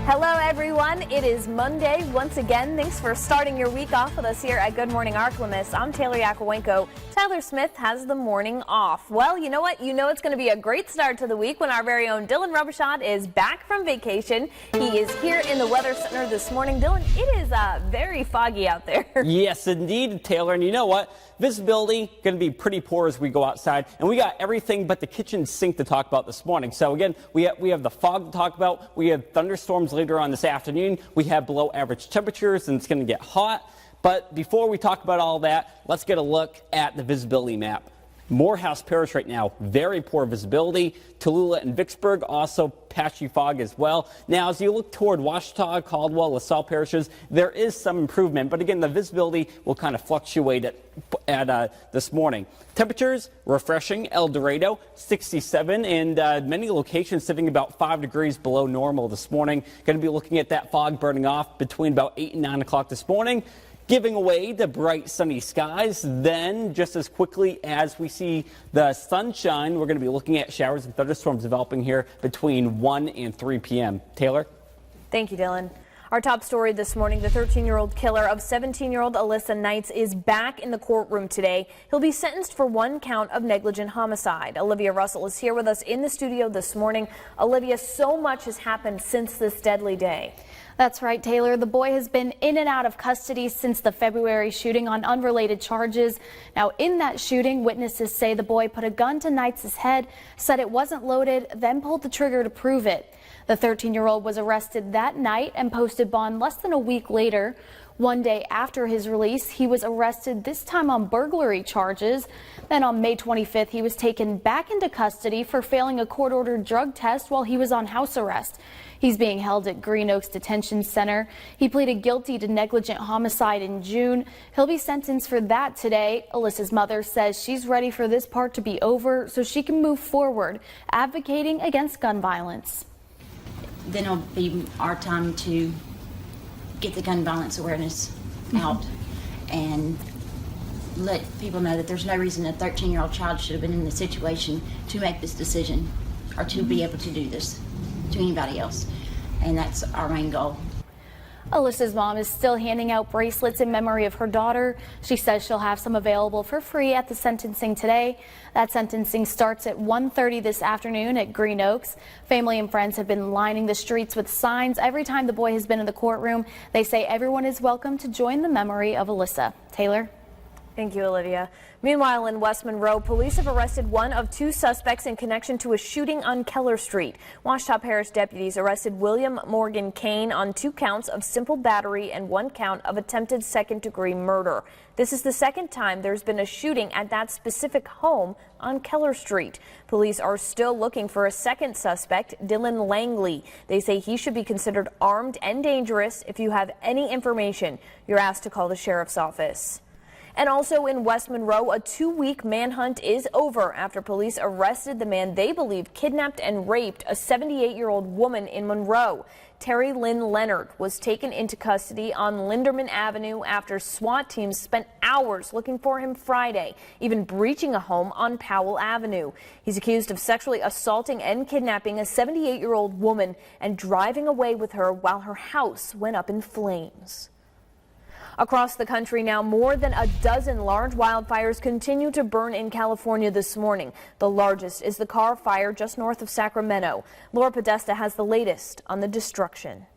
Hello, everyone. It is Monday once again. Thanks for starting your week off with us here at Good Morning Arklamis. I'm Taylor Yakowenko. Tyler Smith has the morning off. Well, you know what? You know it's going to be a great start to the week when our very own Dylan Robichaud is back from vacation. He is here in the Weather Center this morning. Dylan, it is very foggy out there. Yes, indeed, Taylor. And you know what? Visibility going to be pretty poor as we go outside. And we got everything but the kitchen sink to talk about this morning. So again, we have the fog to talk about. We have thunderstorms later on this afternoon. We have below average temperatures and it's going to get hot. But before we talk about all that, let's get a look at the visibility map. Morehouse Parish right now, very poor visibility. Tallulah and Vicksburg, also patchy fog as well. Now, as you look toward Washita, Caldwell, LaSalle parishes, there is some improvement. But again, the visibility will kind of fluctuate at this morning. Temperatures, refreshing. El Dorado, 67, and many locations sitting about 5 degrees below normal this morning. Going to be looking at that fog burning off between about 8 and 9 o'clock this morning, giving away the bright sunny skies. Then just as quickly as we see the sunshine, we're going to be looking at showers and thunderstorms developing here between 1 and 3 p.m. Taylor? Thank you, Dylan. Our top story this morning, the 13-year-old killer of 17-year-old Alyssa Knights is back in the courtroom today. He'll be sentenced for 1 count of negligent homicide. Olivia Russell is here with us in the studio this morning. Olivia, so much has happened since this deadly day. That's right, Taylor. The boy has been in and out of custody since the February shooting on unrelated charges. Now, in that shooting, witnesses say the boy put a gun to Knights' head, said it wasn't loaded, then pulled the trigger to prove it. The 13-year-old was arrested that night and posted bond less than a week later. One day after his release, he was arrested, this time on burglary charges. Then on May 25th, he was taken back into custody for failing a court-ordered drug test while he was on house arrest. He's being held at Green Oaks Detention Center. He pleaded guilty to negligent homicide in June. He'll be sentenced for that today. Alyssa's mother says she's ready for this part to be over so she can move forward, advocating against gun violence. Then it'll be our time to get the gun violence awareness out and let people know that there's no reason a 13-year-old child should have been in the situation to make this decision or to be able to do this to anybody else. And that's our main goal. Alyssa's mom is still handing out bracelets in memory of her daughter. She says she'll have some available for free at the sentencing today. That sentencing starts at 1:30 this afternoon at Green Oaks. Family and friends have been lining the streets with signs every time the boy has been in the courtroom. They say everyone is welcome to join the memory of Alyssa. Taylor? Thank you, Olivia. Meanwhile, in West Monroe, police have arrested 1 of 2 suspects in connection to a shooting on Keller Street. Washita Parish deputies arrested William Morgan Kane on 2 counts of simple battery and 1 count of attempted second-degree murder. This is the second time there's been a shooting at that specific home on Keller Street. Police are still looking for a second suspect, Dylan Langley. They say he should be considered armed and dangerous. If you have any information, you're asked to call the sheriff's office. And also in West Monroe, a 2-week manhunt is over after police arrested the man they believe kidnapped and raped a 78-year-old woman in Monroe. Terry Lynn Leonard was taken into custody on Linderman Avenue after SWAT teams spent hours looking for him Friday, even breaching a home on Powell Avenue. He's accused of sexually assaulting and kidnapping a 78-year-old woman and driving away with her while her house went up in flames. Across the country now, more than a dozen large wildfires continue to burn in California this morning. The largest is the Carr Fire just north of Sacramento. Laura Podesta has the latest on the destruction.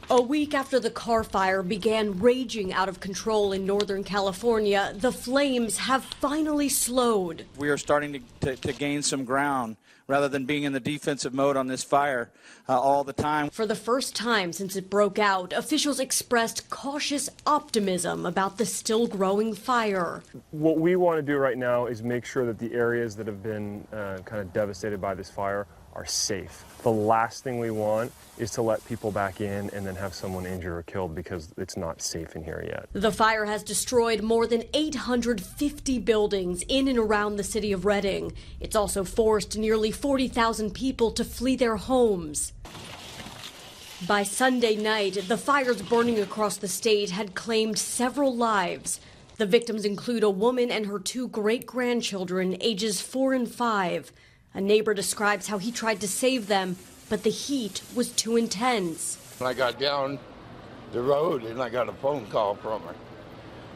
A week after the Carr Fire began raging out of control in Northern California, the flames have finally slowed. We are starting to gain some ground rather than being in the defensive mode on this fire all the time. For the first time since it broke out, officials expressed cautious optimism about the still growing fire. What we want to do right now is make sure that the areas that have been kind of devastated by this fire are safe. The last thing we want is to let people back in and then have someone injured or killed because it's not safe in here yet. The fire has destroyed more than 850 buildings in and around the city of Redding. It's also forced nearly 40,000 people to flee their homes. By Sunday night, the fires burning across the state had claimed several lives. The victims include a woman and her 2 great-grandchildren, ages 4 and 5. A neighbor describes how he tried to save them, but the heat was too intense. I got down the road and I got a phone call from her.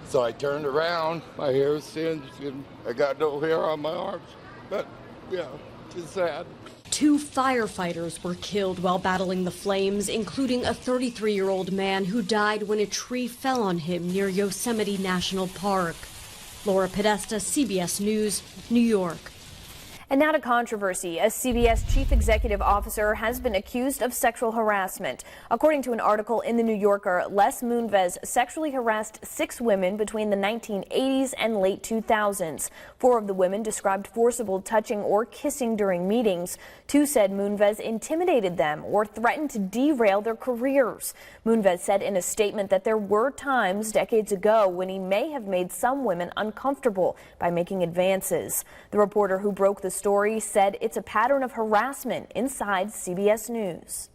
So I turned around, my hair was singed, and I got no hair on my arms. But, yeah, it's sad. 2 firefighters were killed while battling the flames, including a 33-year-old man who died when a tree fell on him near Yosemite National Park. Laura Podesta, CBS News, New York. And now to controversy. A CBS chief executive officer has been accused of sexual harassment. According to an article in The New Yorker, Les Moonves sexually harassed 6 women between the 1980s and late 2000s. 4 of the women described forcible touching or kissing during meetings. 2 said Moonves intimidated them or threatened to derail their careers. Moonves said in a statement that there were times decades ago when he may have made some women uncomfortable by making advances. The reporter who broke the story said it's a pattern of harassment inside CBS News.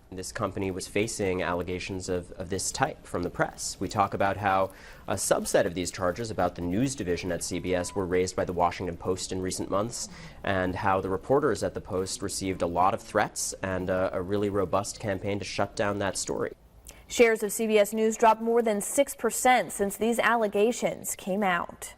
This company was facing allegations of this type from the press. We talk about how a subset of these charges about the news division at CBS were raised by the Washington Post in recent months, and how the reporters at the Post received a lot of threats and a really robust campaign to shut down that story. Shares of CBS News dropped more than 6% since these allegations came out.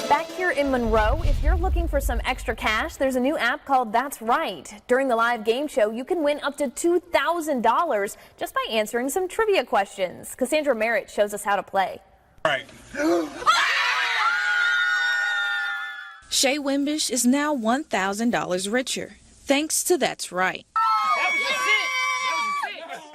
Back here in Monroe, if you're looking for some extra cash, there's a new app called That's Right. During the live game show, you can win up to $2,000 just by answering some trivia questions. Cassandra Merritt shows us how to play. All right. Shay Wimbish is now $1,000 richer, thanks to That's Right.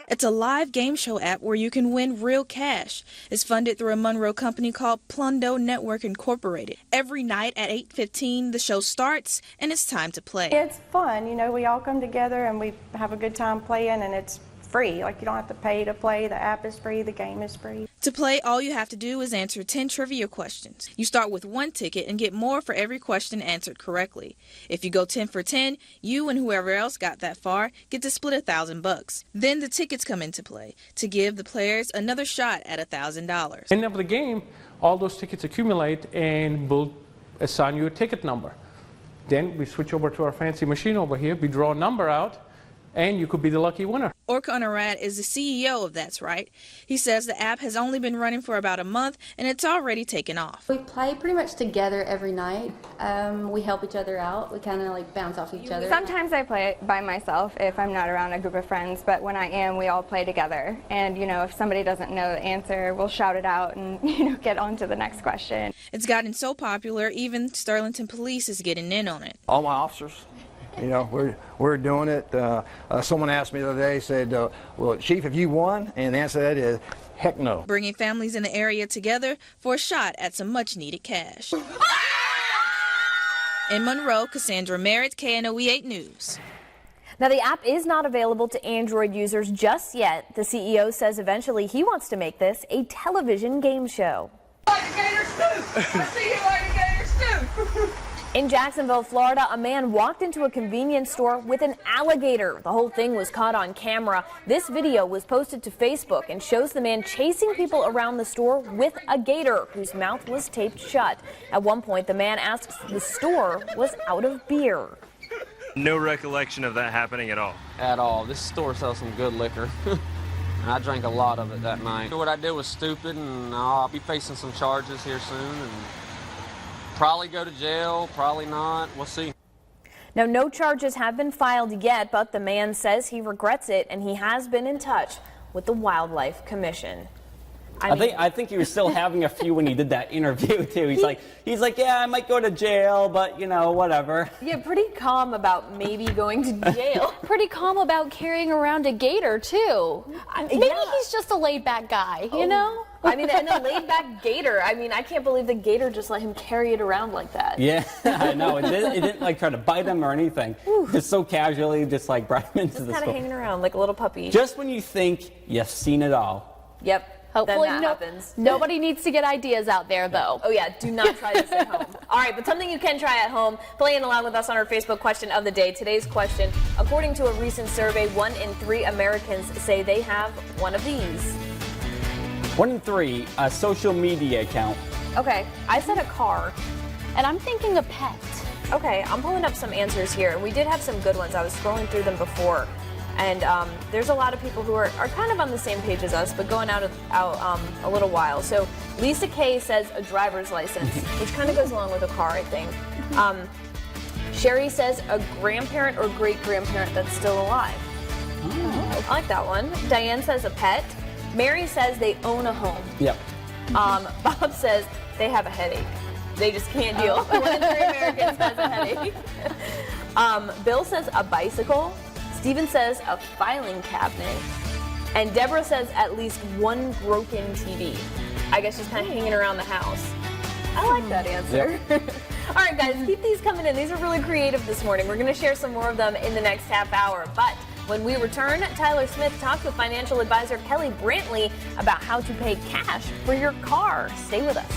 It's a live game show app where you can win real cash. It's funded through a Monroe company called Plundo Network Incorporated. Every night at 8:15, the show starts, and it's time to play. It's fun. You know, we all come together and we have a good time playing, and it's free. Like, you don't have to pay to play. The app is free. The game is free. To play, all you have to do is answer 10 trivia questions. You start with 1 ticket and get more for every question answered correctly. If you go 10 for 10, you and whoever else got that far get to split $1,000. Then the tickets come into play to give the players another shot at $1,000. End of the game, all those tickets accumulate and we'll assign you a ticket number. Then we switch over to our fancy machine over here. We draw a number out, and you could be the lucky winner. Orca Arad is the CEO of That's Right. He says the app has only been running for about a month, and it's already taken off. We play pretty much together every night. We help each other out. We kind of like bounce off each other. Sometimes I play it by myself if I'm not around a group of friends, but when I am, we all play together. And, you know, if somebody doesn't know the answer, we'll shout it out and, you know, get on to the next question. It's gotten so popular, even Sterlington Police is getting in on it. All my officers. You know, we're doing it. Someone asked me the other day, said, well, Chief, have you won? And the answer to that is, heck no. Bringing families in the area together for a shot at some much-needed cash. In Monroe, Cassandra Merritt, KNOE 8 News. Now, the app is not available to Android users just yet. The CEO says eventually he wants to make this a television game show. In Jacksonville, Florida, a man walked into a convenience store with an alligator. The whole thing was caught on camera. This video was posted to Facebook and shows the man chasing people around the store with a gator whose mouth was taped shut. At one point, the man asks if the store was out of beer. No recollection of that happening at all. At all. This store sells some good liquor. And I drank a lot of it that night. What I did was stupid, and I'll be facing some charges here soon. And probably go to jail, probably not. We'll see. Now, no charges have been filed yet, but the man says he regrets it, and he has been in touch with the Wildlife Commission. I think he was still having a few when he did that interview too. He's like, yeah, I might go to jail, but you know, whatever. Yeah, pretty calm about maybe going to jail. Pretty calm about carrying around a gator too. Maybe he's just a laid-back guy, you know? I mean, and a laid-back gator. I mean, I can't believe the gator just let him carry it around like that. Yeah, I know. It didn't like try to bite him or anything. Just so casually, just like brought him into the store. Just kind of hanging around like a little puppy. Just when you think you've seen it all. Yep. Hopefully happens. Nobody needs to get ideas out there, though. Oh, yeah. Do not try this at home. All right, but something you can try at home, playing along with us on our Facebook question of the day. Today's question, according to a recent survey, 1 in 3 Americans say they have one of these. 1 in 3, a social media account. Okay, I said a car. And I'm thinking a pet. Okay, I'm pulling up some answers here, and we did have some good ones. I was scrolling through them before, and there's a lot of people who are kind of on the same page as us, but going out a little while. So Lisa K says a driver's license, which kind of goes along with a car, I think. Sherry says a grandparent or great-grandparent that's still alive. I like that one. Diane says a pet. Mary says they own a home. Yep. Bob says they have a headache. They just can't deal. 1 in 3 Americans has a headache. Bill says a bicycle. Steven says a filing cabinet. And Deborah says at least one broken TV. I guess just kind of hanging around the house. I like that answer. Yep. All right, guys, keep these coming in. These are really creative this morning. We're going to share some more of them in the next half hour. But when we return, Tyler Smith talks with financial advisor Kelly Brantley about how to pay cash for your car. Stay with us.